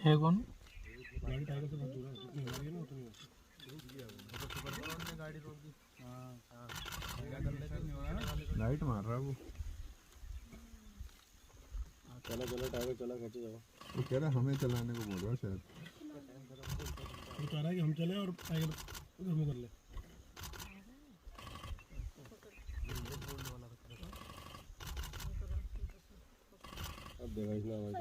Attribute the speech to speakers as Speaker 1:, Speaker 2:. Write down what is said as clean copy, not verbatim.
Speaker 1: है कौन?
Speaker 2: गाड़ी टाइगर से बहुत दूर है, जितनी हमारी है ना उतनी गाड़ी रोक दी।
Speaker 3: लाइट मार रहा है वो।
Speaker 2: चला चला टाइगर चला, खींचे जाओ।
Speaker 3: वो कह रहा है हमें चलाने को बोल रहा है शायद।
Speaker 2: वो कह रहा है कि हम चले और टाइगर उधर मुँह कर ले। अब देखा इसने आवाज़